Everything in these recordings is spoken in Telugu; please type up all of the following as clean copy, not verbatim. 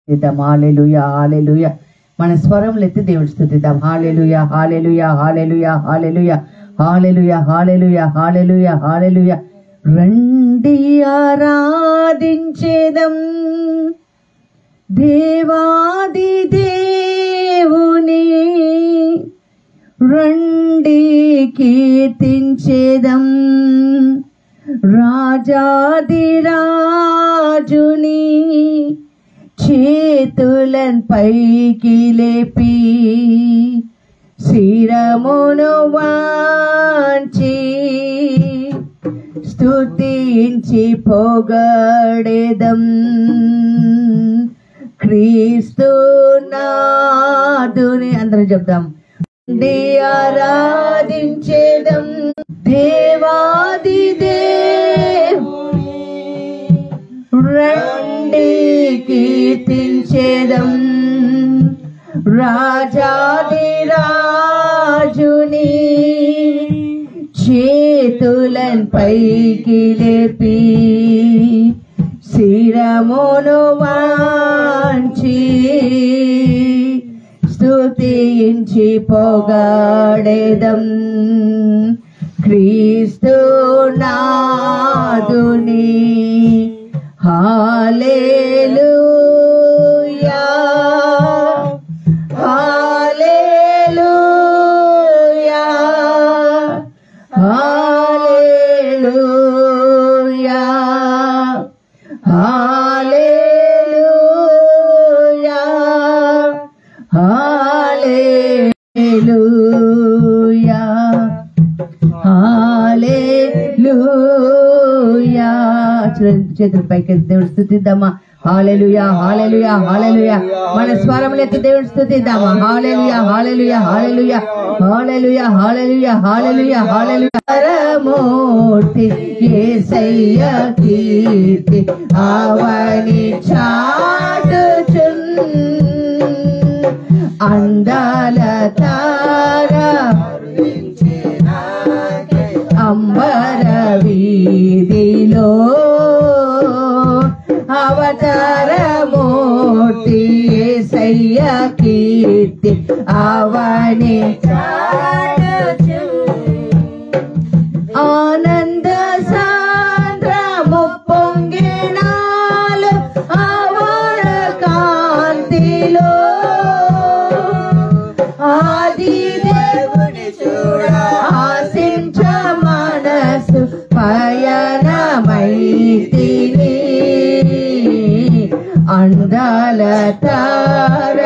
హల్లెలూయా హల్లెలూయా. మన స్వరములు ఎత్తి దేవుని స్తుతిద్దాం. హల్లెలూయా హల్లెలూయా హల్లెలూయా హల్లెలూయా హల్లెలూయా హల్లెలూయా హల్లెలూయా హల్లెలూయా. రండి ఆరాధించేదం దేవాది దేవుని, రండి కీర్తించేదం రాజాది రాజుని, చేతులన్ పైకి లేపి శిరమును వాంచి స్తుతించి పొగడెదం క్రీస్తు నాదుని. అందరం చెప్దాం. ఆరాధించేదం దేవాది దేవుని, రండి కీర్తించేదం రాజాది రాజుని, చేతులన్ పైకి లేపి శిరమును వాంచి స్తుతించి పొగడెదం క్రీస్తు నాదుని. హల్లెలూయా హల్లెలూయా హల్లెలూయా హల్లెలూయా హల్లెలూయా హల్లెలూయా. చేతుల పైకి దేవుడు స్తుతిద్దామా. హల్లెలూయా హల్లెలూయా హల్లెలూయా. మన స్వరములు ఎత్తి దేవుడు స్తుతిద్దామా. హల్లెలూయా హల్లెలూయా హల్లెలూయా హల్లెలూయా హల్లెలూయా హల్లెలూయా హల్లెలూయా. పరమూర్తి యేసయ్య కీర్తి అవని చాటుచున్, అందాల తార అంబర వీధిలో, అవతారమూర్తి యేసయ్య కీర్తి అవని ఆనంద సాంద్రము పొంగినాలు అవన కాంతిలో, ఆది దేవుని చూడ ఆశించ మనసు పయనమైతిని, అందాల తార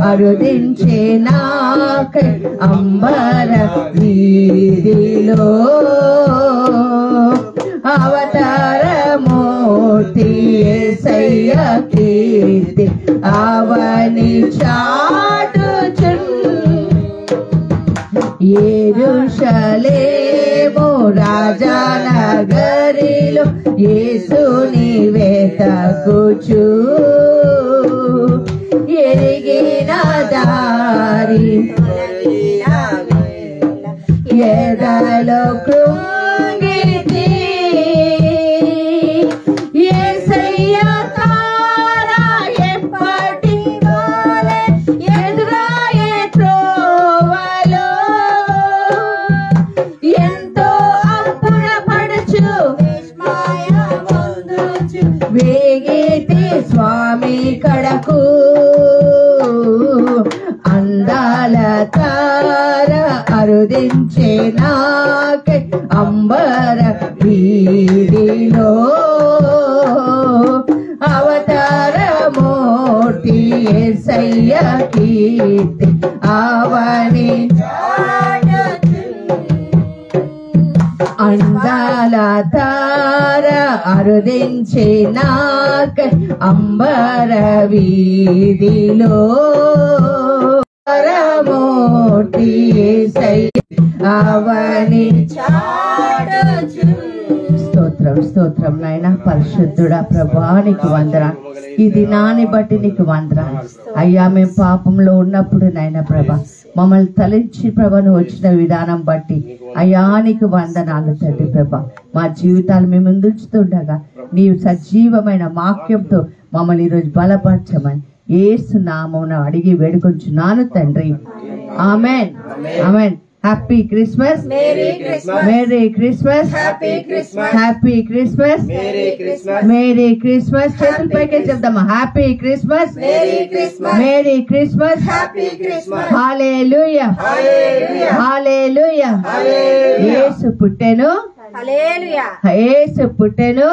అరుదించే నాకై అంబర వీధిలో, అవతారమూర్తి యేసయ్య కీర్తి అవని చాటుచున్. యెరూషలేము రాజనగరిలో యేసుని వెతకుచు, ఎరిగిన దారి ఎదలో కృంగితి, యేసయ్య తార ఎప్పటి వలె ఎదురాయే త్రోవలో, ఎంతో అప్పుడ పడుచు వేగితి స్వామి కడకు, అందాల తార అరుదించే నాకై అంబర వీధిలో, అవతారమూర్తి యేసయ్య కీర్తి అవని అందాల తార అరుదించే నాకై అంబర వీధిలో, పరమూర్తి యేసయ్య అవని చాటుచున్. స్తోత్రం స్తోత్రం నాయన. పరిశుద్ధుడా ప్రభానికి వందనాలు. ఈ దినాన్ని బట్టి నీకు వందనాలు అయ్యా. మేము పాపంలో ఉన్నప్పుడు నాయన ప్రభా మమ్మల్ని తలంచి ప్రభను వచ్చిన విధానం బట్టి అయ్యా నీకు వందనాలు తండ్రి ప్రభా. మా జీవితాలు మేము ముందుంచుతుండగా నీవు సజీవమైన వాక్యంతో మమ్మల్ని ఈరోజు బలపరచమని యేసు నామమున అడిగి వేడుకొంచున్నాను తండ్రి. ఆమేన్, ఆమేన్. Happy Christmas, merry Christmas, happy Christmas, merry Christmas. చేతుల పైకి చెప్దామా? హ్యాపీ క్రిస్మస్, మేరీ క్రిస్మస్, హల్లెలూయా, హల్లెలూయా. యేసు పుట్టెను, యేసు పుట్టెను,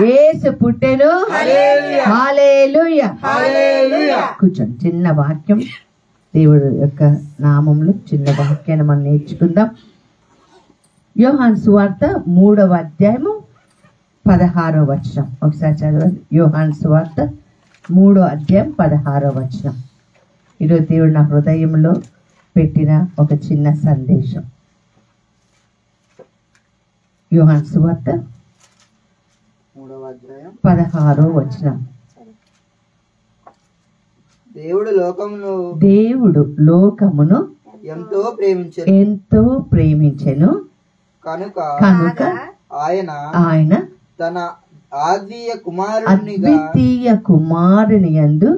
యేసు పుట్టెను, హల్లెలూయా. కూర్చోండి. చిన్న వాక్యం, దేవుడు యొక్క నామంలో చిన్న వాక్యాన్ని మనం నేర్చుకుందాం. యోహాను సువార్త 3వ అధ్యాయము 16వ వచనం ఒకసారి చదవండి. యోహాను సువార్త 3వ అధ్యాయం 16వ వచనం. ఈరోజు దేవుడు నా హృదయంలో పెట్టిన ఒక చిన్న సందేశం. యోహాను సువార్త 3వ అధ్యాయం 16వ వచనం. దేవుడు లోకమును ఎంతో ప్రేమించెను కనుక ఆయన తన అద్వితీయ కుమారుని యందు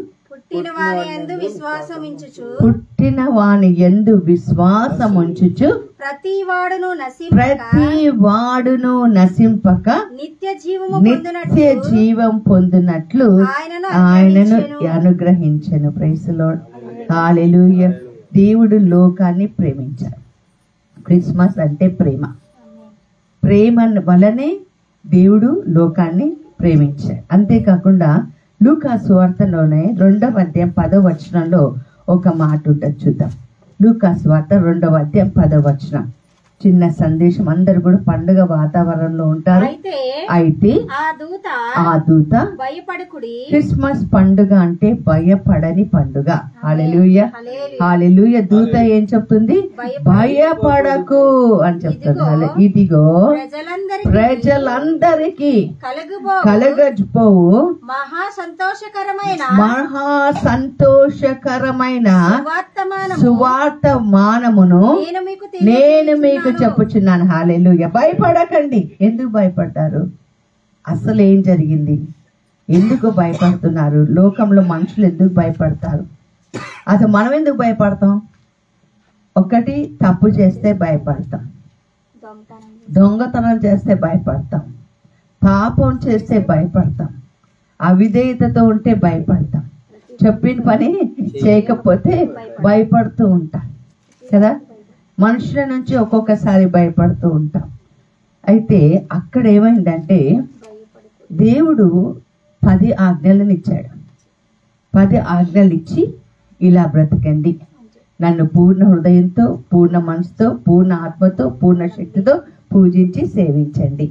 పుట్టిన వాని యందు విశ్వాసముంచుచు ప్రతి వాడును నశింపక నిత్య జీవం పొందినట్లు ఆయనను అనుగ్రహించెను. ప్రైజ్ ది లార్డ్, హల్లెలూయా. దేవుడు లోకాన్ని ప్రేమించాడు. క్రిస్మస్ అంటే ప్రేమ. ప్రేమ వలనే దేవుడు లోకాన్ని ప్రేమించాడు. అంతేకాకుండా లూకా సువార్తలోనే 2వ అధ్యాయం 10వ వచనంలో ఒక మాట ఉంటుంది, చూద్దాం. లూకా సువార్త 2వ అధ్యాయం 10వ వచనం. చిన్న సందేశం. అందరు కూడా పండుగ వాతావరణంలో ఉంటారు. అయితే ఆ దూత క్రిస్మస్ పండుగ అంటే భయపడని పండుగ. హల్లెలూయా, హల్లెలూయా. దూత ఏం చెప్తుంది? భయపడకు అని చెప్తుంది. ఇదిగో ప్రజలందరికీ కలగజుపోవు మహా సంతోషకరమైన సువార్తమానమును నేను మీకు చెప్పుచున్నాను. హల్లెలూయా. భయపడకండి. ఎందుకు భయపడ్డారు? అసలు ఏం జరిగింది? ఎందుకు భయపడుతున్నారు? లోకంలో మనుషులు ఎందుకు భయపడతారు? అసలు మనం ఎందుకు భయపడతాం? ఒకటి, తప్పు చేస్తే భయపడతాం, దొంగతనం చేస్తే భయపడతాం, పాపం చేస్తే భయపడతాం, అవిధేయతతో ఉంటే భయపడతాం, చెప్పిన పని చేయకపోతే భయపడుతూ ఉంటాం కదా. మనుషుల నుంచి ఒక్కొక్కసారి భయపడుతూ ఉంటాం. అయితే అక్కడ ఏమైందంటే దేవుడు 10 ఆజ్ఞలను ఇచ్చాడు. 10 ఆజ్ఞలు ఇచ్చి ఇలా బ్రతకండి, నన్ను పూర్ణ హృదయంతో, పూర్ణ మనసుతో, పూర్ణ ఆత్మతో, పూర్ణ శక్తితో పూజించి సేవించండి.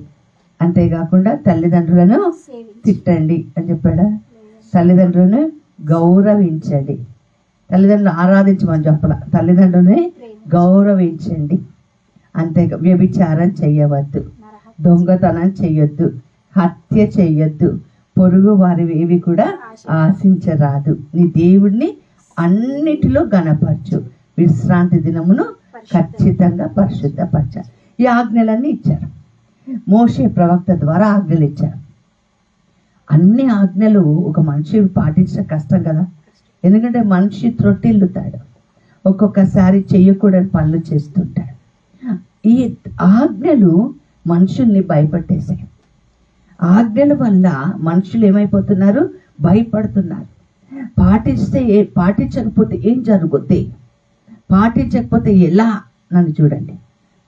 అంతేకాకుండా తల్లిదండ్రులను తిట్టండి అని చెప్పాడా? తల్లిదండ్రులను గౌరవించండి. తల్లిదండ్రులు ఆరాధించమని చెప్పాల, తల్లిదండ్రులని గౌరవించండి. అంతే. వ్యభిచారం చెయ్యవద్దు, దొంగతనం చెయ్యొద్దు, హత్య చెయ్యొద్దు, పొరుగు వారి ఏవి కూడా ఆశించరాదు, నీ దేవుడిని అన్నిటిలో గణపరచు, విశ్రాంతి దినమును ఖచ్చితంగా పరిశుద్ధపరచాలి. ఈ ఆజ్ఞలన్నీ ఇచ్చారు. మోషే ప్రవక్త ద్వారా ఆజ్ఞలు ఇచ్చారు. అన్ని ఆజ్ఞలు ఒక మనిషి పాటించడం కష్టం కదా. ఎందుకంటే మనిషి త్రొట్టిల్లుతాడు, ఒక్కొక్కసారి చెయ్యకూడని పనులు చేస్తుంటాడు. ఈ ఆజ్ఞలు మనుషుల్ని భయపెట్టేశాయి. ఆజ్ఞల వల్ల మనుషులు ఏమైపోతున్నారు? భయపడుతున్నారు. పాటించకపోతే ఏం జరుగుద్ది, పాటించకపోతే ఎలా, నన్ను చూడండి,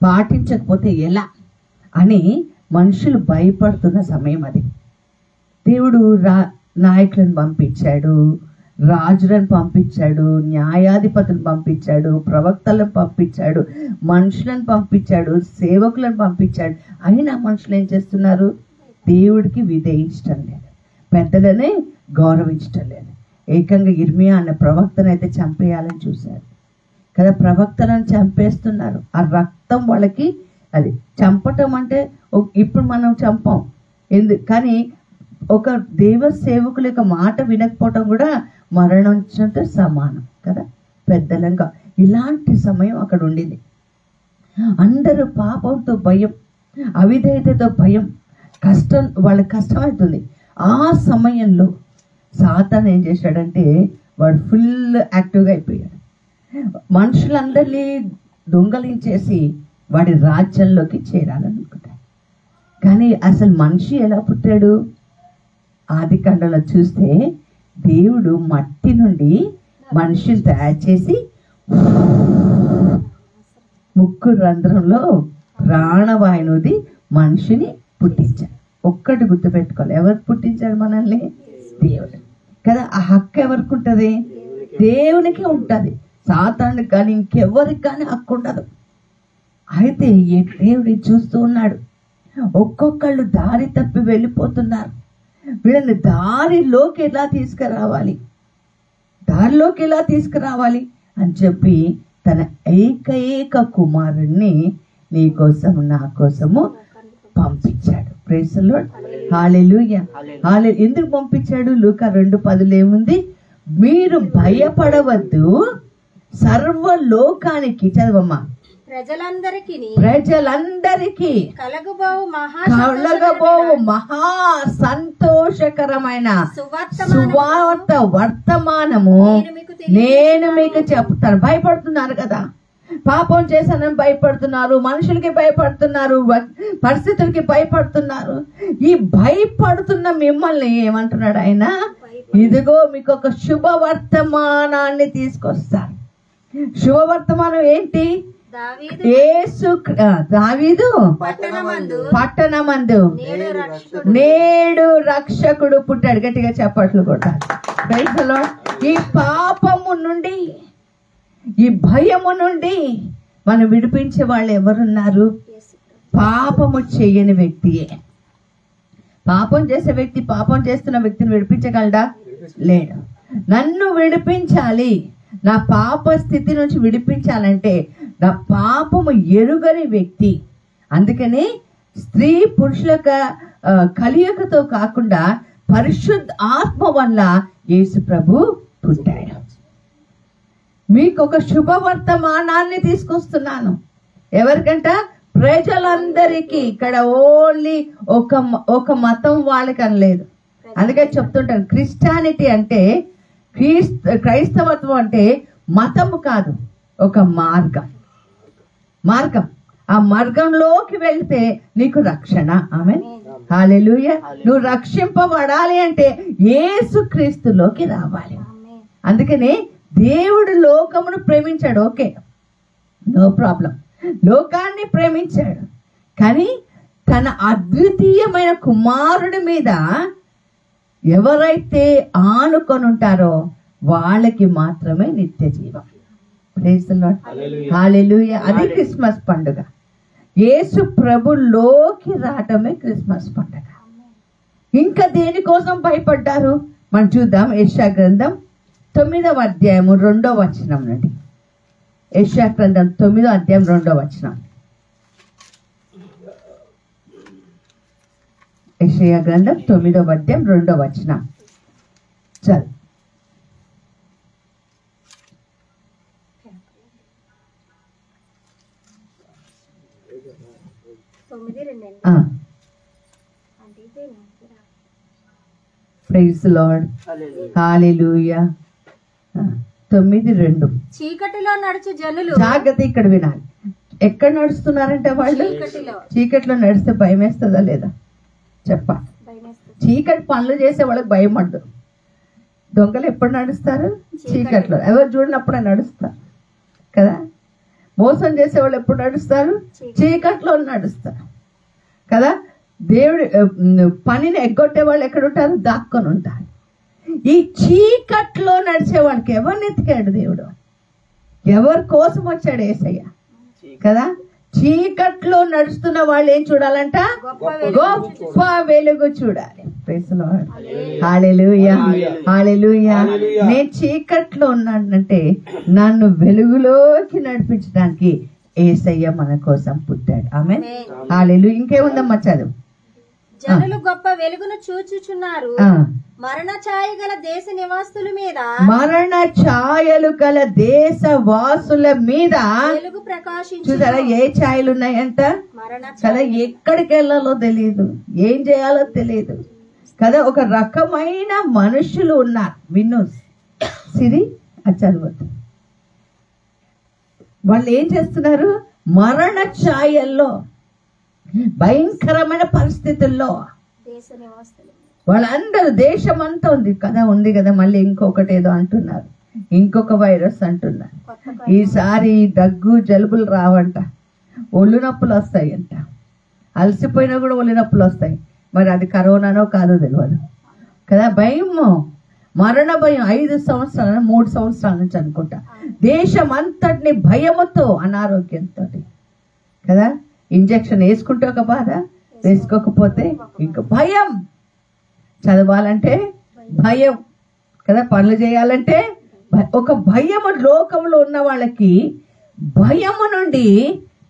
పాటించకపోతే ఎలా అని మనుషులు భయపడుతున్న సమయం అది. దేవుడు నాయకులను పంపించాడు, రాజులను పంపించాడు, న్యాయాధిపతులను పంపించాడు, ప్రవక్తలను పంపించాడు, మనుషులను పంపించాడు, సేవకులను పంపించాడు. అయినా మనుషులు ఏం చేస్తున్నారు? దేవుడికి విధేయించటం లేదు, పెద్దలనే గౌరవించటం లేదు. ఏకంగా ఇర్మియా అన్న ప్రవక్తను అయితే చంపేయాలని చూశారు కదా. ప్రవక్తలను చంపేస్తున్నారు. ఆ రక్తం వాళ్ళకి, అది చంపటం అంటే ఇప్పుడు మనం చంపాం కానీ ఒక దేవ సేవకుల యొక్క మాట వినకపోవటం కూడా మరణించడంతో సమానం కదా. పెద్దలంగా ఇలాంటి సమయం అక్కడ ఉండింది. అందరూ పాపంతో భయం, అవిధేయతతో భయం, వాళ్ళకి కష్టమవుతుంది. ఆ సమయంలో సాతాను ఏం చేశాడంటే వాడు ఫుల్ యాక్టివ్గా అయిపోయాడు. మనుషులందరినీ దొంగలించేసి వాడి రాజ్యంలోకి చేరాలనుకుంటాడు. కానీ అసలు మనిషి ఎలా పుట్టాడు? ఆది కాండంలో చూస్తే దేవుడు మట్టి నుండి మనిషిని తయారు చేసి ముక్కు రంధ్రంలో ప్రాణవాయువుది మనిషిని పుట్టించాడు. ఒక్కటి గుర్తుపెట్టుకోవాలి, ఎవరు పుట్టించాడు మనల్ని? దేవుడు కదా. ఆ హక్కు ఎవరికి ఉంటుంది? దేవునికి ఉంటుంది. సాతానుకి కానీ ఇంకెవరికి కానీ హక్కు ఉండదు. అయితే ఈ దేవుడు చూస్తూ ఉన్నాడు, ఒక్కొక్కళ్ళు దారి తప్పి వెళ్ళిపోతున్నారు. వీళ్ళని దారిలోకి ఎలా తీసుకురావాలి అని చెప్పి తన ఏకైక కుమారుణ్ణి నీ కోసం నా కోసము పంపించాడు. Praise the Lord. హల్లెలూయా. ఎందుకు పంపించాడు? లూకా 2:10 ఏముంది? మీరు భయపడవద్దు, సర్వలోకానికి, చదవమ్మా, ప్రజలందరికీ కలగబోవు మహా సంతోషకరమైన సువార్త వర్తమానము నేను మీకు చెప్తాను. భయపడుతున్నారు కదా, పాపం చేశానని భయపడుతున్నారు, మనుషులకి భయపడుతున్నారు, పరిస్థితులకి భయపడుతున్నారు. ఈ భయపడుతున్న మిమ్మల్ని ఏమంటున్నాడు ఆయన? ఇదిగో మీకు ఒక శుభవర్తమానాన్ని తీసుకొస్తాను. శుభవర్తమానం ఏంటి? దావీదు పట్టణమందు నేడు రక్షకుడు పుట్టాడు. గట్టిగా చప్పట్లు కొట్టాలి. Praise the Lord. ఈ పాపము నుండి, ఈ భయము నుండి మనం విడిపించే వాళ్ళు ఎవరున్నారు? పాపము చేయని వ్యక్తియే. పాపం చేసే వ్యక్తి పాపం చేస్తున్న వ్యక్తిని విడిపించగలడా? లేడు. నన్ను విడిపించాలి, నా పాప స్థితి నుంచి విడిపించాలంటే నా పాపము ఎరుగని వ్యక్తి. అందుకని స్త్రీ పురుషుల కలియకతో కాకుండా పరిశుద్ధ ఆత్మ వల్ల యేసు ప్రభు పుట్టాడు. మీకు ఒక శుభవర్తమానాన్ని తీసుకొస్తున్నాను. ఎవరికంట? ప్రజలందరికీ. ఇక్కడ ఓన్లీ ఒక మతం వాళ్ళకి అనలేదు. అందుకే చెప్తుంటాను, క్రిస్టియానిటీ అంటే, క్రైస్తవత్వం అంటే మతము కాదు, ఒక మార్గం. ఆ మార్గంలోకి వెళ్తే నీకు రక్షణ. ఆమేన్. హల్లెలూయా. నువ్వు రక్షింపబడాలి అంటే యేసుక్రీస్తులోకి రావాలి. అందుకనే దేవుడు లోకమును ప్రేమించాడు. Okay, no problem. లోకాన్ని ప్రేమించాడు, కానీ తన అద్వితీయమైన కుమారుడి మీద ఎవరైతే ఆనుకొని ఉంటారో వాళ్ళకి మాత్రమే నిత్య జీవం. Praise the Lord. హల్లెలూయా. అది క్రిస్మస్ పండుగ. యేసు ప్రభులోకి రావటమే క్రిస్మస్ పండుగ. ఇంకా దేనికోసం భయపడ్డారు మనం చూద్దాం. యెషయా గ్రంథం 9వ అధ్యాయము 2వ వచనం నుండి. యెషయా గ్రంథం 9వ అధ్యాయం 2వ వచనం. యెషయా గ్రంథం 9వ అధ్యాయం 2వ వచనం. చల్. Praise the Lord. హల్లెలూయా. 9:2. చీకటిలో నడుచు జనులు. జాగ్రత్త, ఇక్కడ వినాలి. ఎక్కడ నడుస్తున్నారంటే వాళ్ళు చీకటిలో నడిస్తే భయం వేస్తుందా లేదా? చెప్పాలి. చీకటి పనులు చేసే వాళ్ళకి భయం అంటు. దొంగలు ఎప్పుడు నడుస్తారు? చీకట్లో. ఎవరు చూడనప్పుడే నడుస్తారు కదా. మోసం చేసే వాళ్ళు ఎప్పుడు నడుస్తారు? చీకట్లో నడుస్తారు కదా. దేవుడు పనిని ఎగ్గొట్టే వాళ్ళు ఎక్కడ ఉంటారు? దాక్కొని ఉంటారు. ఈ చీకట్లో నడిచే వాళ్ళకి ఎవరిని ఎత్తికాడు దేవుడు? ఎవరి కోసం వచ్చాడు? యేసయ్య కదా. చీకట్లో నడుస్తున్న వాళ్ళు ఏం చూడాలంట? గొప్ప వెలుగు చూడాలి. Praise the Lord. హల్లెలూయా. హల్లెలూయా. నేను చీకట్లో ఉన్నానంటే నన్ను వెలుగులోకి నడిపించడానికి యేసయ్య మన కోసం పుట్టాడు. ఆమేన్. హల్లెలూయా. ఇంకేముందమ్మా చదువు. జనులు గొప్ప వెలుగును చూచుచున్నారు. మరణ ఛాయ గల దేశ నివాసుల మీద, మరణ ఛాయలు గల దేశ వాసుల మీద వెలుగు ప్రకాశించు. చూసారా ఏ ఛాయలు ఉన్నాయంట మరణ కదా. ఎక్కడికి వెళ్ళాలో తెలియదు, ఏం చేయాలో తెలియదు కదా, ఒక రకమైన మనుషులు ఉన్నారు. విను సిరి అది చదవద్దు. వాళ్ళు ఏం చేస్తున్నారు? మరణ ఛాయల్లో, భయంకరమైన పరిస్థితుల్లో దేశ నివాసులు వాళ్ళందరూ, దేశమంతా ఉంది కదా. మళ్ళీ ఇంకొకటి ఏదో అంటున్నారు, ఇంకొక వైరస్ అంటున్నారు. ఈసారి దగ్గు జలుబులు రావంట, ఒళ్ళు నొప్పులు వస్తాయంట. అలసిపోయినా కూడా ఒళ్ళు నొప్పులు వస్తాయి. మరి అది కరోనానో కాదో తెలియదు కదా. భయము, మరణ భయం 5 సంవత్సరాలు 3 సంవత్సరాల నుంచి అనుకుంటా దేశం అంతటిని భయముతో, అనారోగ్యంతో కదా. ఇంజక్షన్ వేసుకుంటే ఒక బాధ, వేసుకోకపోతే ఇంకా భయం. చదవాలంటే భయం కదా, పనులు చేయాలంటే ఒక భయము. లోకంలో ఉన్న వాళ్ళకి భయము నుండి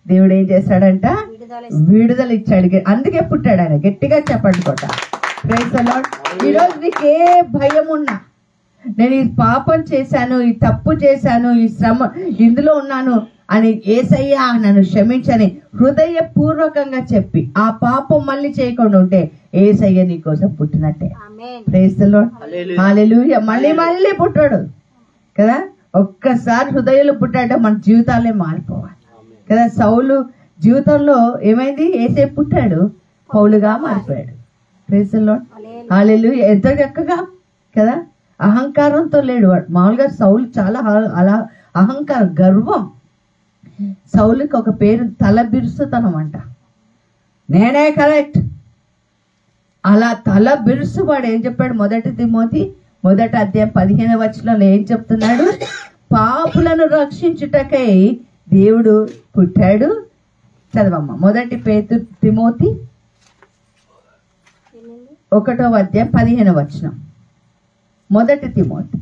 దేవుడు ఏం చేశాడంట? విడుదల ఇచ్చాడు. అందుకే పుట్టాడు ఆయన. గట్టిగా చెప్పండి కొట్ట. Praise the Lord. ఈరోజు నీకు ఏ భయం ఉన్నా, నేను ఈ పాపం చేశాను, ఈ తప్పు చేశాను, ఈ శ్రమ ఇందులో ఉన్నాను అని యేసయ్యా నన్ను క్షమించని హృదయపూర్వకంగా చెప్పి ఆ పాపం మళ్ళీ చేయకుండా ఉంటే యేసయ్య నీ కోసం పుట్టినట్టే. Praise the Lord. హల్లెలూయా. మళ్ళీ పుట్టాడు కదా. ఒక్కసారి హృదయంలో పుట్టాడు, మన జీవితాలే మారిపోవాలి కదా. సౌలు జీవితంలో ఏమైంది? యేసే పుట్టాడు, పౌలుగా మారిపోయాడు. Praise the Lord. హల్లెలూయా. ఎంత చక్కగా కదా. అహంకారంతో లేడు వాడు. మామూలుగా సౌలు చాలా అలా అహంకారం, గర్వం. సౌలుకి ఒక పేరు తల బిరుసుతనం అంట. నేనే కరెక్ట్ అలా తల బిరుసు. వాడు ఏం చెప్పాడు? 1 తిమోతి 1వ అధ్యాయం 15వ వచనంలో ఏం చెప్తున్నాడు? పాపులను రక్షించుటకై దేవుడు పుట్టాడు. చదవమ్మ. 1 తిమోతి 1వ అధ్యాయం 15వ వచనం. 1 తిమోతి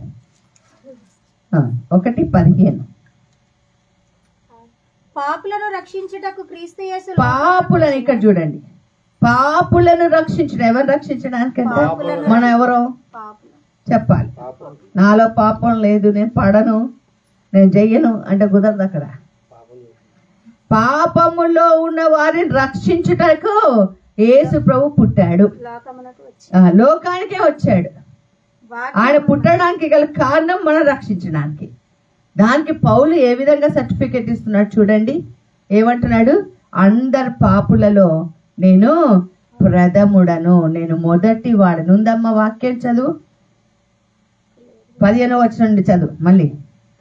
1:15. పాపులను రక్షించుటకు క్రీస్తు యేసు. పాపులను ఇక్కడ చూడండి, పాపులను రక్షించడం. ఎవరు రక్షించడానికంటే మనం ఎవరో చెప్పాలి. నాలో పాపం లేదు, నేను పడను, నేను చెయ్యను అంటే కుదరదు. అక్కడ పాపములో ఉన్న వారిని రక్షించుటకు యేసు ప్రభు పుట్టాడు, లోకానికే వచ్చాడు. ఆయన పుట్టడానికి గల కారణం మనం రక్షించడానికి. దానికి పౌలు ఏ విధంగా సర్టిఫికెట్ ఇస్తున్నాడు చూడండి. ఏమంటున్నాడు? అందరు పాపులలో నేను ప్రథముడను, నేను మొదటి వాడను. ఉందమ్మ వాక్యం చదువు. 15వ వచనం నుండి చదువు మళ్ళీ.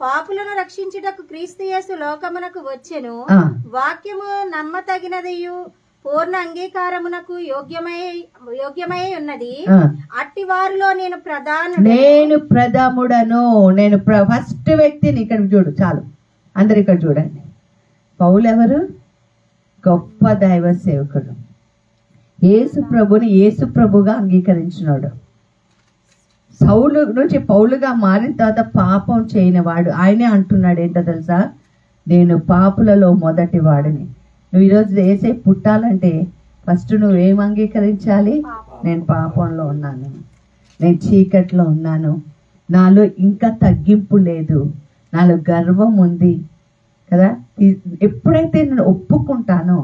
పాపులను రక్షించుటకు క్రీస్తు యేసు లోకమునకు వచ్చెను. వాక్యము నమ్మతగినదియు పూర్ణ అంగీకారమునకు యోగ్యమై ఉన్నది. అట్టి వారిలో నేను ప్రథముడను. నేను ఫస్ట్ వ్యక్తిని. ఇక్కడ చూడు, చాలు అందరు ఇక్కడ చూడండి. పౌలు ఎవరు? గొప్ప దైవ సేవకుడు. యేసు ప్రభుని యేసు ప్రభుగా అంగీకరించినాడు. సౌలు నుంచి పౌలుగా మారిన తర్వాత పాపం చేయని వాడు. ఆయనే అంటున్నాడు ఏంటో తెలుసా? నేను పాపులలో మొదటి వాడిని. నువ్వు ఈరోజు యేసే పుట్టాలంటే ఫస్ట్ నువ్వేం అంగీకరించాలి? నేను పాపంలో ఉన్నాను, నేను చీకట్లో ఉన్నాను, నాలో ఇంకా తగ్గింపు లేదు, నాలో గర్వం ఉంది కదా. ఎప్పుడైతే నేను ఒప్పుకుంటానో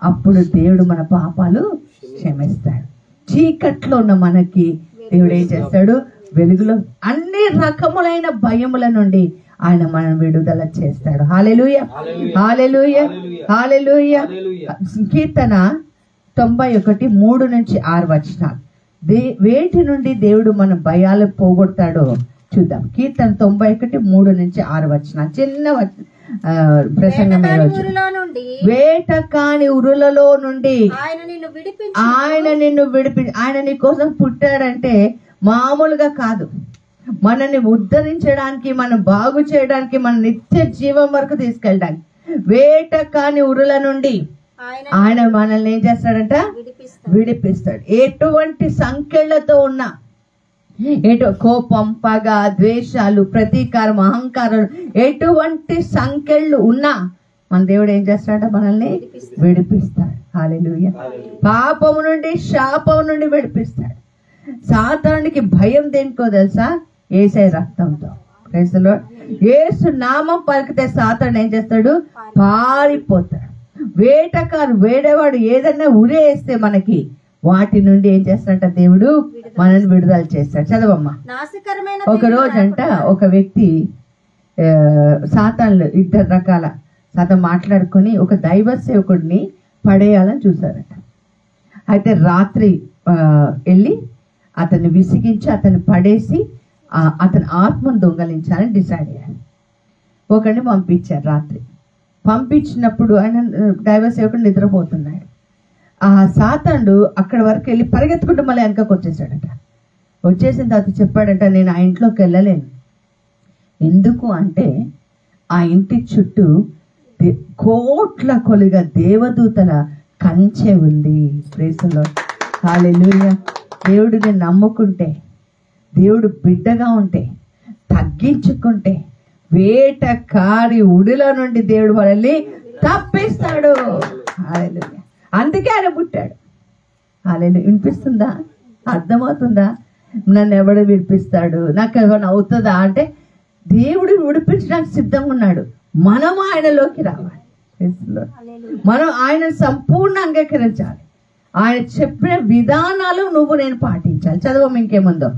అప్పుడు దేవుడు మన పాపాలు క్షమిస్తాడు. చీకట్లో ఉన్న మనకి దేవుడు ఏం చేస్తాడు? వెలుగులో అన్ని రకములైన భయముల నుండి ఆయన మనం విడుదల చేస్తాడు. హల్లెలూయా, హల్లెలూయా, హల్లెలూయా. కీర్తన 91:3-6 వచనాలు. వేటి నుండి దేవుడు మన భయాలు పోగొడతాడో చూద్దాం. కీర్తన 91:3-6 వచనాలు. చిన్న ప్రసంగం. వేట కాని ఉరులలో నుండి ఆయన నిన్ను విడిపి. ఆయన నీ కోసం పుట్టాడంటే మామూలుగా కాదు. మనల్ని ఉద్ధరించడానికి, మనం బాగు చేయడానికి, మన నిత్య జీవం వరకు తీసుకెళ్ళడానికి. వేట కాని ఉరుల నుండి ఆయన మనల్ని ఏం చేస్తాడంట? విడిపిస్తాడు. ఎటువంటి సంకెళ్లతో ఉన్నా, కోపం, పగ, ద్వేషాలు, ప్రతీకారం, అహంకారం, ఎటువంటి సంకెళ్ళు ఉన్నా మన దేవుడు ఏం చేస్తాడంట? మనల్ని విడిపిస్తాడు. హల్లెలూయా. పాపము నుండి, శాపం నుండి విడిపిస్తాడు. సాతానుడికి భయం దేనికో తెలుసా? యేసయ్య రక్తంతో. Praise the lord. యేసు నామం పలికితే సాతాను ఏం చేస్తాడు? పారిపోతాడు. వేటకారు, వేడేవాడు ఏదన్నా ఉరేస్తే మనకి వాటి నుండి ఏం చేస్తాడంట దేవుడు మనల్ని విడుదల చేస్తాడు. చదవమ్మా. నాశకరమైన ఒక రోజంట ఒక వ్యక్తి సాతాన్లు ఇద్దరు రకాల సాతాన్ మాట్లాడుకొని ఒక దైవ సేవకుడిని పడేయాలని చూశారట. అయితే రాత్రి వెళ్ళి అతన్ని విసిగించి అతన్ని పడేసి అతని ఆత్మను దొంగలించాలని డిసైడ్ అయ్యారు. ఒకరిని పంపించారు. రాత్రి పంపించినప్పుడు ఆయన దైవ సేవకుడు నిద్రపోతున్నాడు. ఆ సాతానుడు అక్కడి వరకు వెళ్ళి పరిగెత్తుకుంటూ మళ్ళీ వెనకకు వచ్చేసాడట. వచ్చేసిన తర్వాత చెప్పాడట, నేను ఆ ఇంట్లోకి వెళ్ళలేను. ఎందుకు అంటే ఆ ఇంటి చుట్టూ కోట్ల కొలిగా దేవదూతల కంచె ఉంది. Praise the Lord. హల్లెలూయా. దేవుడిని నమ్ముకుంటే, దేవుడు బిడ్డగా ఉంటే, తగ్గించుకుంటే వేటకారి ఉడిలో నుండి దేవుడు మనల్ని తప్పిస్తాడు. హల్లెలూయా. అందుకే ఆయన పుట్టాడు. హల్లెలూయా. వినిపిస్తుందా? అర్థమవుతుందా? నన్ను ఎవడు విడిపిస్తాడు, నాకు ఏమైనా అవుతుందా అంటే దేవుడు విడిపించడానికి సిద్ధంగా ఉన్నాడు. మనం ఆయనలోకి రావాలి. మనం ఆయన సంపూర్ణ అంగీకరించాలి. ఆయన చెప్పిన విధానాలు నువ్వు నేను పాటించాలి. చదవం ఇంకేముందో.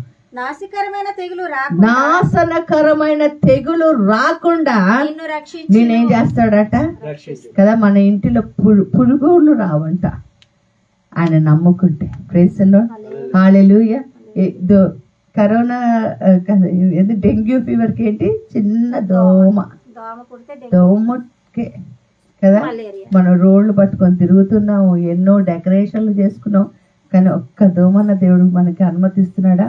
నాశనకరమైన తెగులు రాకుండా నేనేం చేస్తాడట కదా. మన ఇంటిలో పురుగులు రావంట ఆయన నమ్ముకుంటే. Praise the Lord. Hallelujah. Corona dengue fever కి ఏంటి, చిన్న దోమకే కదా మనం రోడ్లు పట్టుకొని తిరుగుతున్నాము, ఎన్నో డెకరేషన్లు చేసుకున్నాం, కానీ ఒక్క దోమన్న దేవుడు మనకి అనుమతిస్తున్నాడా?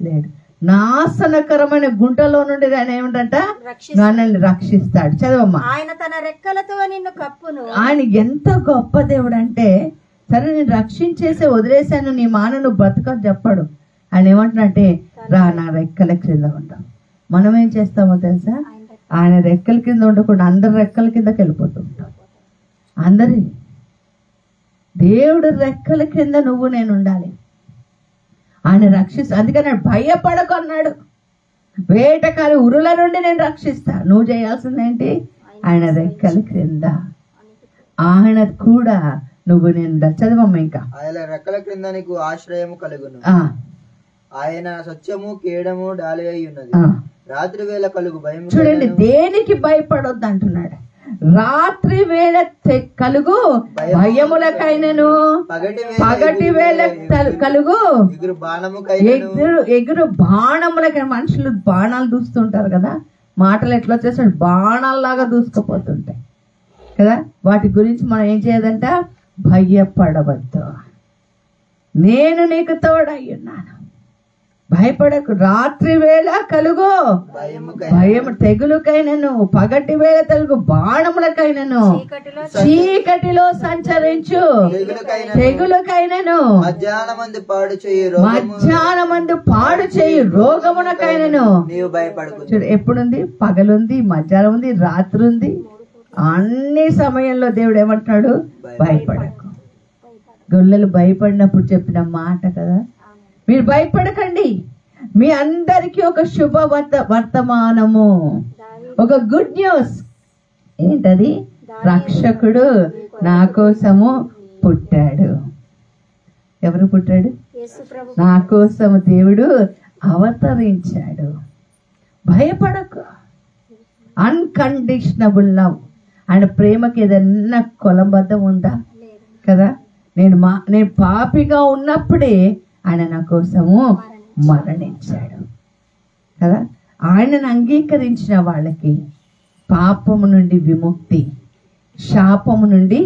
లేడు. నాశనకరమైన గుంటలో నుండి ఆయన ఏమిటంట మనల్ని రక్షిస్తాడు. చదవమ్మా. ఆయన తన రెక్కలతో నిన్ను కప్పును. ఆయన ఎంత గొప్ప దేవుడు అంటే, సరే నేను రక్షించేసి వదిలేశాను, నీ మాన నువ్వు బతుకని చెప్పాడు. ఆయన ఏమంటున్నట్టే, రా నా రెక్కల కింద ఉంటాం. మనం ఏం చేస్తామో తెలుసా? ఆయన రెక్కల కింద ఉండకుండా అందరి రెక్కల కిందకి వెళ్ళిపోతూ ఉంటాం. అందరి దేవుడు రెక్కల కింద నువ్వు నేను ఉండాలి. ఆయన రక్షిస్తా. అందుకని భయపడకు అన్నాడు. వేటకారి ఉరుల నుండి నేను రక్షిస్తా. నువ్వు చేయాల్సిందేంటి? ఆయన రెక్కల క్రింద ఆయన కూడా నువ్వు నేను చదవమ్మ. ఇంకా ఆయన రెక్కల క్రింద నీకు ఆశ్రయము కలుగును. ఆయన సత్యము కేడము డాలి అయి ఉన్నది. రాత్రి వేళ కలుగు భయం. చూడండి, దేనికి భయపడొద్దు అంటున్నాడు. రాత్రి వేళ కలుగు భయములకైనను, పగటి వేళ కలుగు ఎగురు బాణములకైనా. మనుషులు బాణాలు దూస్తుంటారు కదా, మాటలు ఎట్లా వచ్చేసాడు, బాణాల్లాగా దూసుకుపోతుంటాయి కదా. వాటి గురించి మనం ఏం చేయదంట, భయపడవద్దు, నేను నీకు తోడై ఉన్నాను, భయపడకు. రాత్రి వేళ కలుగు భయం తెగులుకైనను, పగటి వేళ తెలుగు బాణములకైనను, చీకటిలో సంచరించు తెగులుకైనను, మధ్యాహ్నమందు పాడు చేయు రోగమునకైనను నీవు భయపడకు. చూడు, ఎప్పుడుంది? పగలుంది, మధ్యాహ్నం ఉంది, రాత్రి ఉంది. అన్ని సమయంలో దేవుడు ఏమంటున్నాడు? భయపడకు. గొల్లలు భయపడినప్పుడు చెప్పిన మాట కదా, మీరు భయపడకండి, మీ అందరికీ ఒక శుభ వర్తమానము, ఒక గుడ్ న్యూస్. ఏంటది? రక్షకుడు నా కోసము పుట్టాడు. ఎవరు పుట్టాడు? నా కోసము దేవుడు అవతరించాడు. భయపడకు. అన్కండిషనబుల్ లవ్. ఆయన ప్రేమకి ఏదన్నా కొలంబద్ధం ఉందా? కదా. నేను పాపిగా ఉన్నప్పుడే ఆయన నా కోసము మరణించాడు కదా. ఆయనను అంగీకరించిన వాళ్ళకి పాపము నుండి విముక్తి, శాపము నుండి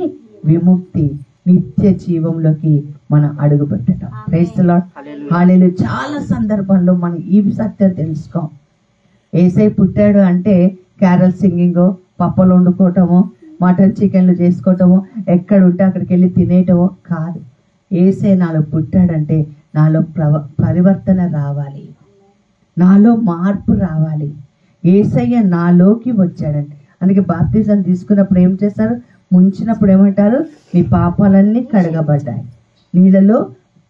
విముక్తి, నిత్య జీవంలోకి మనం అడుగు పెట్టడం. Praise the Lord. హల్లెలూయా. చాలా సందర్భంలో మనం ఈ సత్యం తెలుసుకోం. యేసయ్య పుట్టాడు అంటే క్యారల్ సింగింగో, పప్పలు వండుకోవటమో, మటన్ చికెన్లు చేసుకోవటమో, ఎక్కడ ఉంటే అక్కడికి వెళ్ళి తినేయటమో కాదు. యేసయ్య నాలో పుట్టాడంటే నాలో పరివర్తన రావాలి, నాలో మార్పు రావాలి. యేసయ్య నాలోకి వచ్చాడంటే, అందుకే బాప్తిజం తీసుకున్నప్పుడు ఏం చేస్తారు? ముంచినప్పుడు ఏమంటారు? నీ పాపాలన్నీ కడగబడ్డాయి, నీళ్ళలో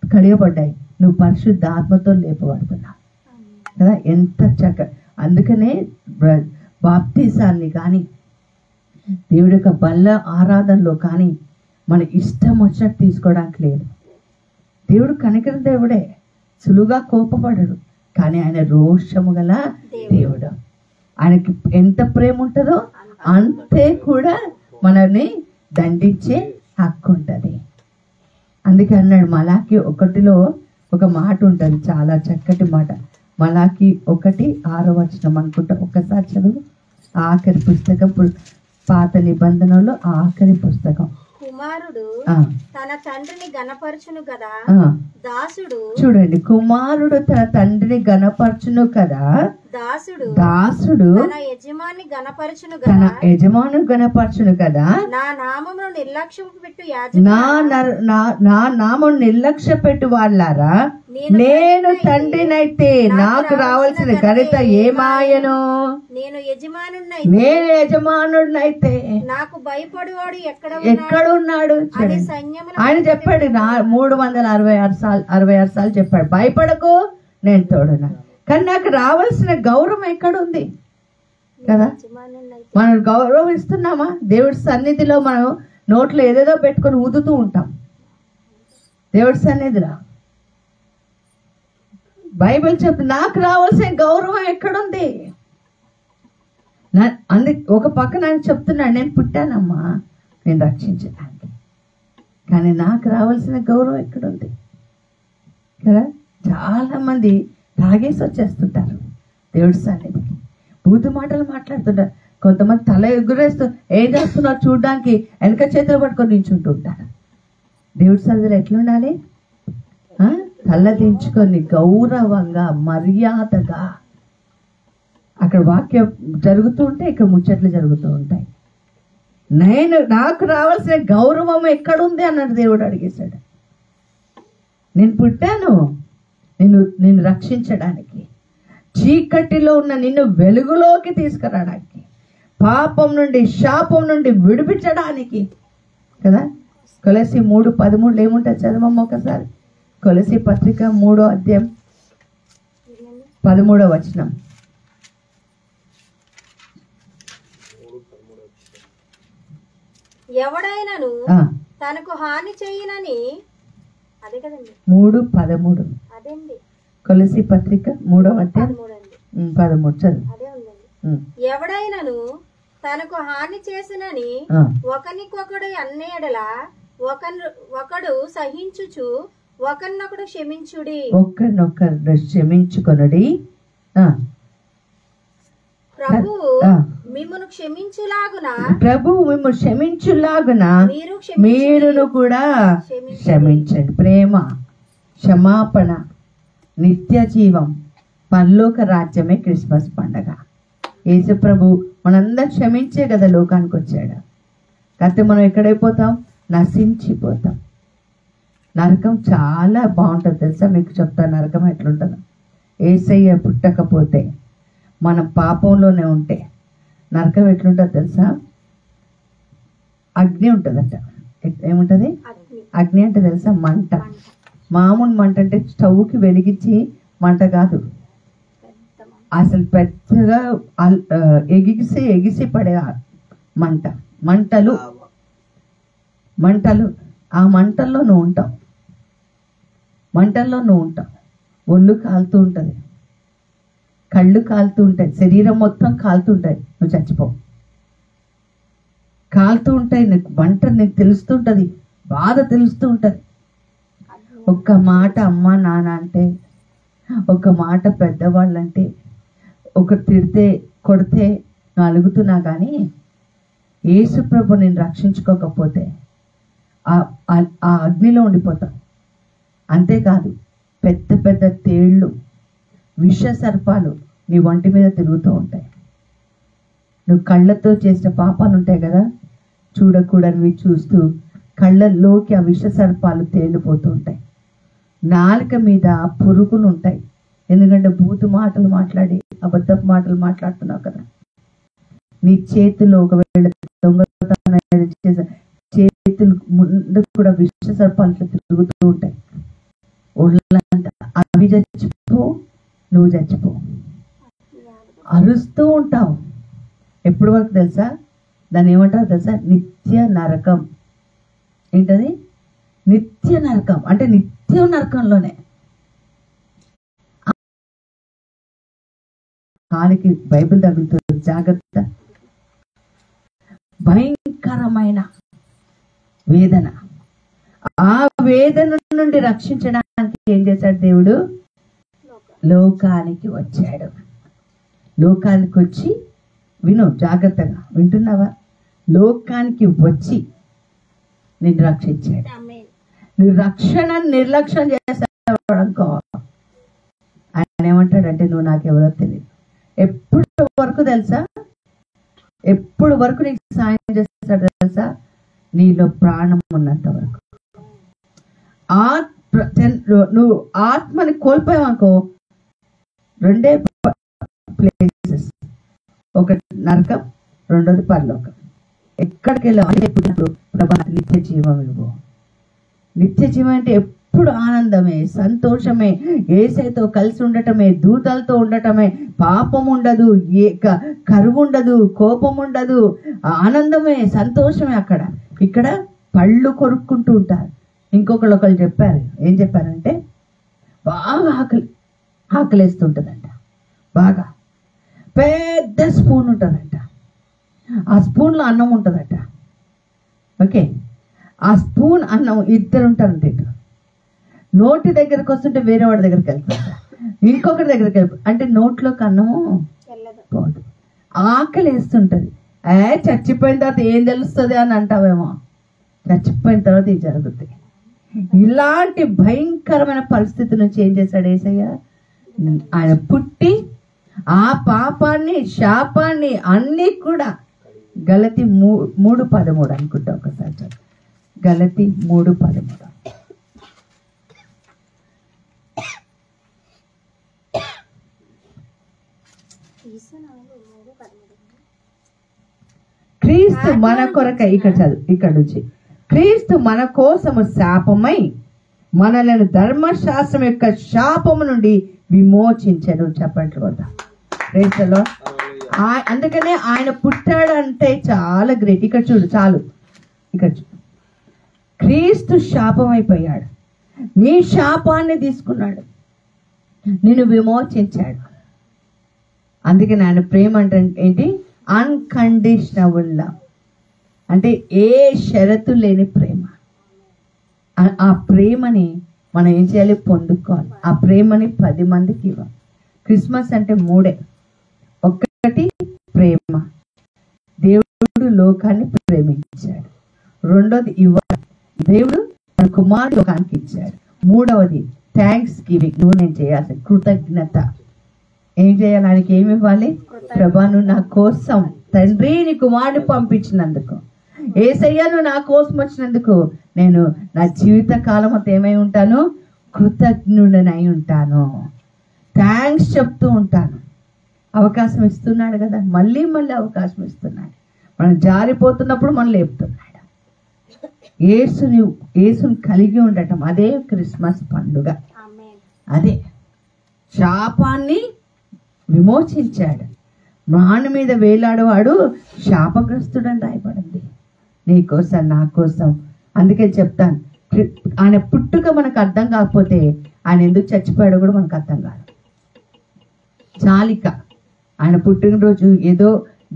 కడగబడ్డాయి, నువ్వు పరిశుద్ధ ఆత్మతో లేపబడుతున్నావు కదా. ఎంత అందుకనే బాప్తిజాన్ని కానీ దేవుడి యొక్క బల్ల ఆరాధనలో కానీ మన ఇష్టం వచ్చినట్టు తీసుకోవడానికి లేదు. దేవుడు కనికర దేవుడే, సులువుగా కోపపడడు, కానీ ఆయన రోషము గల దేవుడు. ఆయనకి ఎంత ప్రేమ ఉంటుందో అంతే కూడా మనల్ని దండించే హక్కు ఉంటుంది. అందుకే అన్నాడు మలాకి 1లో ఒక మాట ఉంటుంది, చాలా చక్కటి మాట. మలాకి 1:6 అనుకుంటా, ఒక్కసారి చదువు. ఆఖరి పుస్తకం, పాత నిబంధనలో ఆఖరి పుస్తకం. కుమారుడు తన తండ్రిని గణపరచును కదా, దాసుడు చూడండి, కుమారుడు తన తండ్రిని గణపరచును కదా, దాసుడు తన యజమాని గణపరచును తన కదా, యజమాను గణపరచును కదా. నా నామమును నిర్లక్ష్యం పెట్టు నా నామం నిర్లక్ష్య పెట్టు వాళ్ళారా, నేను తండ్రినైతే నాకు రావాల్సిన ఘనత ఏమాయను. నేను యజమానుడినైతే నాకు భయపడువాడు ఎక్కడున్నాడు. ఆయన చెప్పాడు 366 సార్లు చెప్పాడు, భయపడకు నేను తోడున్నా. కానీ నాకు రావాల్సిన గౌరవం ఎక్కడుంది కదా. మనం గౌరవం ఇస్తున్నామా? దేవుడి సన్నిధిలో మనం నోట్లో ఏదేదో పెట్టుకొని ఊదుతూ ఉంటాం. దేవుడి సన్నిధిలో బైబిల్ చెప్తుంది నాకు రావాల్సిన గౌరవం ఎక్కడుంది. ఒక పక్క నాకు చెప్తున్నాడు, నేను పుట్టానమ్మా నేను రక్షించడానికి, కానీ నాకు రావాల్సిన గౌరవం ఎక్కడుంది కదా. చాలా మంది తాగేసి వచ్చేస్తుంటారు దేవుడి సన్నిధికి, బూతు మాటలు మాట్లాడుతుంటారు. కొంతమంది తల ఎగురేస్తూ ఏం చేస్తున్నారో చూడడానికి వెనక చేతులు పట్టుకొని నించుంటూ ఉంటారు. దేవుడి సన్నిధిలో ఎట్లుండాలి? తల దించుకొని గౌరవంగా మర్యాదగా. అక్కడ వాక్యం జరుగుతూ ఉంటే ఇక్కడ ముచ్చట్లు జరుగుతూ ఉంటాయి. నాకు రావాల్సిన గౌరవం ఎక్కడుంది అన్నాడు దేవుడు. అడిగేశాడు, నేను పుట్టాను నిన్ను రక్షించడానికి, చీకటిలో ఉన్న నిన్ను వెలుగులోకి తీసుకురావడానికి, పాపం నుండి శాపం నుండి విడిపించడానికి కదా. కొలసి 3:13 ఏముంటుంది చదవమ్మ ఒకసారి. కొలసి పత్రిక 3వ అధ్యాయం 13వ వచనం. ఎవడైనను తనకు హాని చేయనని, అదే కదండి 3:13 అదేండి కొలసి పత్రిక 3వ అధ్యాయం 13 చదువు. అదే ఉందండి. ఎవడైనను తనకు హాని చేసినని ఒకనికొకడు అన్నేడల ఒకడు సహించుచు ఒకరినొకడు క్షమించుడి. ఒకరినొకరు క్షమించుకొనుడి. ప్రభువు మిమ్మును క్షమించులాగున మీరును కూడా క్షమించండి. ప్రేమ, క్షమాపణ, నిత్య జీవం, పరలోక రాజ్యమే క్రిస్మస్ పండగ. యేసు ప్రభు మనందరం క్షమించే కదా లోకానికి వచ్చాడు. కాకపోతే మనం ఎక్కడైపోతాం? నశించిపోతాం. నరకం చాలా బాగుంటుంది తెలుసా? మీకు చెప్తాను నరకం ఎట్లుంటుందో. యేసయ్య పుట్టకపోతే మనం పాపంలోనే ఉంటే నరకం ఎట్లుంటుంది తెలుసా? అగ్ని ఉంటుందట. ఏముంటుంది? అగ్ని అంటే తెలుసా? మంట. మామూలు మంట అంటే స్టవ్కి వెలిగించి మంట కాదు, అసలు పెద్దగా ఎగిసి పడే మంట. మంటలు ఆ మంటల్లో నువ్వు ఉంటావు. ఒళ్ళు కాలుతూ ఉంటుంది, కళ్ళు కాలుతూ ఉంటాయి, శరీరం మొత్తం కాలుతూ ఉంటాయి. నువ్వు చచ్చిపోవు. కాలుతూ ఉంటాయి, నీకు మంట నీకు తెలుస్తుంటది, బాధ తెలుస్తూ ఉంటది. ఒక్క మాట అమ్మ నాన్న అంటే, ఒక మాట పెద్దవాళ్ళంటే, ఒకరు తిడితే కొడితే నువ్వు అలుగుతున్నా కానీ యేసు ప్రభు నేను రక్షించుకోకపోతే ఆ అగ్నిలో ఉండిపోతాం. అంతేకాదు పెద్ద పెద్ద తేళ్ళు, విష సర్పాలు నీ ఒంటి మీద తిరుగుతూ ఉంటాయి. నువ్వు కళ్ళతో చేసిన పాపాలు ఉంటాయి కదా, చూడకూడనివి చూస్తూ కళ్ళల్లోకి ఆ విష సర్పాలు తేలిపోతూ ఉంటాయి. నాలుక మీద పురుగులు ఉంటాయి, ఎందుకంటే బూతు మాటలు మాట్లాడి అబద్ధపు మాటలు మాట్లాడుతున్నావు కదా. నీ చేతుల్లో ఒకవేళ దొంగతనం చేసే చేతులు ముందు కూడా విష సర్పాలు తిరుగుతూ ఉంటాయి. ఒళ్ళంతా అవి చచ్చిపో, నువ్వు చచ్చిపో. అరుస్తూ ఉంటావు. ఎప్పటి వరకు తెలుసా? దాన్ని ఏమంటారు తెలుసా? నిత్య నరకం. ఏంటది? నిత్య నరకం అంటే నిత్య నిత్యం నరకంలోనే. కాలికి బైబిల్ తగులుతుంది, జాగ్రత్త. భయంకరమైన వేదన. ఆ వేదన నుండి రక్షించడానికి ఏం చేశాడు దేవుడు? లోకానికి వచ్చాడు. లోకానికి వచ్చి, విను జాగ్రత్తగా, వింటున్నావా? లోకానికి వచ్చి నిన్ను రక్షించాడు. నువ్వు రక్షణ నిర్లక్ష్యం చేస్తావు అనుకో, ఆయన ఏమంటాడంటే నువ్వు నాకెవరో తెలియదు. ఎప్పుడు వరకు తెలుసా? ఎప్పుడు వరకు నీకు సాయం చేస్తాడు తెలుసా? నీలో ప్రాణం ఉన్నంత వరకు. నువ్వు ఆత్మని కోల్పోయావనుకో, రెండే ప్లేసెస్, ఒకటి నరకం, రెండోది పరలోకం. ఎక్కడికి వెళ్ళావు? ప్రభా నిత్య జీవం ఇవ్వు. నిత్య జీవం అంటే ఎప్పుడు ఆనందమే, సంతోషమే, యేసుతో కలిసి ఉండటమే, దూతలతో ఉండటమే, పాపం ఉండదు, కరువు ఉండదు, కోపం ఉండదు, ఆనందమే, సంతోషమే. అక్కడ ఇక్కడ పళ్ళు కొరుక్కుంటూ ఉంటారు. ఒకళ్ళు చెప్పారు, ఏం చెప్పారంటే బాగా ఆకలేస్తుంటుందంట, బాగా పెద్ద స్పూన్ ఉంటుందంట, ఆ స్పూన్లో అన్నం ఉంటుందట. ఓకే, ఆ స్పూన్ అన్నం ఇద్దరు ఉంటారంట. ఇద్దరు నోటి దగ్గరకు వస్తుంటే వేరే వాడి దగ్గరికి వెళ్తారు, ఇంకొకటి దగ్గరికి వెళ్ళి, అంటే నోట్లోకి అన్నము పోదు. ఆకలి వేస్తుంటది. చచ్చిపోయిన తర్వాత ఏం తెలుస్తుంది అని అంటావేమో, చచ్చిపోయిన తర్వాత ఇది జరుగుతుంది. ఇలాంటి భయంకరమైన పరిస్థితి నుంచి ఏం చేశాడు యేసయ్య? ఆయన పుట్టి ఆ పాపాన్ని, శాపాన్ని అన్ని కూడా, గలతీ 3:13 అనుకుంటా, ఒకసారి చదువు. గలతీ 3:13. క్రీస్తు మన కొరకై, ఇక్కడ చదువు, ఇక్కడ నుంచి, క్రీస్తు మన కోసము శాపమై మనలను ధర్మశాస్త్రం యొక్క శాపము నుండి విమోచించను. చెప్పండి కదా, క్రీస్తులో. అందుకనే ఆయన పుట్టాడంటే చాలా గ్రేట్. ఇక్కడ చూడు, చాలు, ఇక్కడ చూడు. క్రీస్తు శాపం అయిపోయాడు, నీ శాపాన్ని తీసుకున్నాడు, నిన్ను విమోచించాడు. అందుకని ఆయన ప్రేమ అంటే ఏంటి? అన్కండిషనబుల్ లవ్, అంటే ఏ షరతు లేని ప్రేమ. ఆ ప్రేమని మనం ఏం చేయాలి? పొందుకోవాలి. ఆ ప్రేమని 10 మందికి ఇవ్వాలి. క్రిస్మస్ అంటే 3. ఒకటి ప్రేమ, దేవుడు లోకాన్ని ప్రేమించాడు. రెండోది ఇవ్వాలి, దేవుడు తన కుమారుడు లోకానికి ఇచ్చాడు. మూడవది థ్యాంక్స్ గివింగ్, నువ్వు నేను చేయాల్సిన కృతజ్ఞత. ఏం చేయాలి? ఆయనకి ఏమి ఇవ్వాలి? ప్రభా నువ్వు నా కోసం, తండ్రి నీ కుమారుడు పంపించినందుకు, యేసయ్య నువ్వు నా కోసం వచ్చినందుకు నేను నా జీవిత కాలం అంతా ఏమై ఉంటాను? కృతజ్ఞుడనై ఉంటాను, థ్యాంక్స్ చెప్తూ ఉంటాను. అవకాశం ఇస్తున్నాడు కదా, మళ్ళీ మళ్ళీ అవకాశం ఇస్తున్నాడు. మనం జారిపోతున్నప్పుడు మనం లేపుతున్నాడు. యేసుని కలిగి ఉండటం, అదే క్రిస్మస్ పండుగ. అదే శాపాన్ని విమోచించాడు. మాను మీద వేలాడేవాడు శాపగ్రస్తుడని రాయబడింది, నీ కోసం, నా కోసం. అందుకే చెప్తాను, ఆయన పుట్టుక మనకు అర్థం కాకపోతే ఆయన ఎందుకు చచ్చిపోయాడో కూడా మనకు అర్థం కాదు. చాలిక ఆయన పుట్టినరోజు ఏదో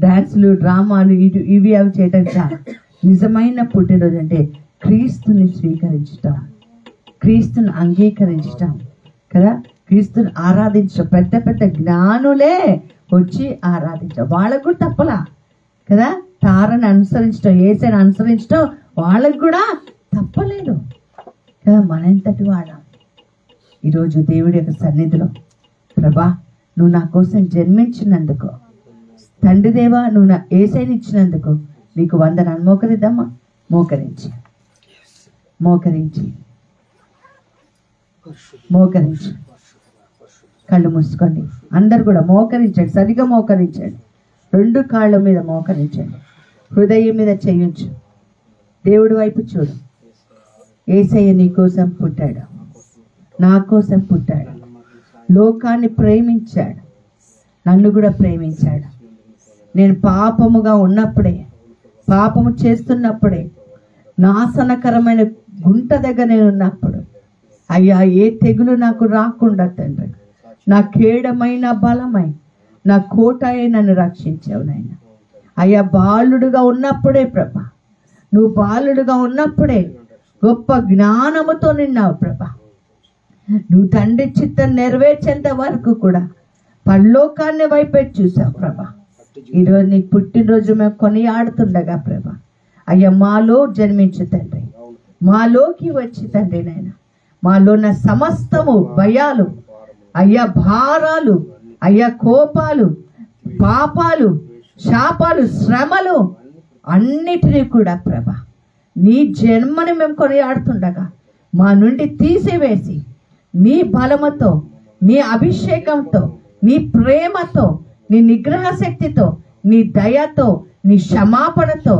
డాన్సులు, డ్రామాలు, ఇవి అవి చేయటం కాదు. నిజమైన పుట్టినరోజు అంటే క్రీస్తుని స్వీకరించటం, క్రీస్తుని అంగీకరించటం కదా, క్రీస్తుని ఆరాధించడం. పెద్ద పెద్ద జ్ఞానులే వచ్చి ఆరాధించడం, వాళ్ళకు కూడా తప్పలా కదా. తారని అనుసరించడం, యేసుని అనుసరించడం వాళ్ళకు కూడా తప్పలేదు కదా. మనంతటి వాళ్ళం ఈరోజు దేవుడి యొక్క సన్నిధిలో, ప్రభా నువ్వు నా కోసం జన్మించినందుకు, తండ్రి దేవా నువ్వు నా యేసయ్యని ఇచ్చినందుకు నీకు వందనాలు. మోకరిద్దామా? మోకరించి కళ్ళు మూసుకోండి. అందరు కూడా మోకరించండి, సరిగా మోకరించండి. 2 కాళ్ళ మీద మోకరించండి, హృదయం మీద చేయించు, దేవుడి వైపు చూడు. యేసయ్య నీ కోసం పుట్టాడు, నా కోసం పుట్టాడు, లోకాన్ని ప్రేమించాడు, నన్ను కూడా ప్రేమించాడు. నేను పాపముగా ఉన్నప్పుడే, పాపము చేస్తున్నప్పుడే, నాశనకరమైన గుంట దగ్గర నేను ఉన్నప్పుడు అయ్యా ఏ తెగులు నాకు రాకుండా తండ్రి, నా కేడమైన బలమై నా కోట నన్ను రక్షించావు నాయన. అయ్యా బాలుడుగా ఉన్నప్పుడే ప్రభా, నువ్వు బాలుడుగా ఉన్నప్పుడే గొప్ప జ్ఞానముతో నిన్నావు ప్రభా. నువ్వు తండ్రి చిత్తం నెరవేర్చేంత వరకు కూడా పరలోకాన్ని వైపే చూసావు ప్రభా. ఈరోజు నీ పుట్టినరోజు మేము కొనియాడుతుండగా ప్రభా, అయ్యా మాలో జన్మించు తండ్రి, మాలోకి వచ్చి తండ్రి నాయన, మాలో ఉన్న సమస్తము భయాలు, అయ్యా భారాలు, అయ్యా కోపాలు, పాపాలు, శాపాలు, శ్రమలు అన్నిటినీ కూడా ప్రభా నీ జన్మని మేము కొనియాడుతుండగా మా నుండి తీసివేసి నీ బలముతో, నీ అభిషేకంతో, నీ ప్రేమతో, నీ నిగ్రహ శక్తితో, నీ దయతో, నీ క్షమాపణతో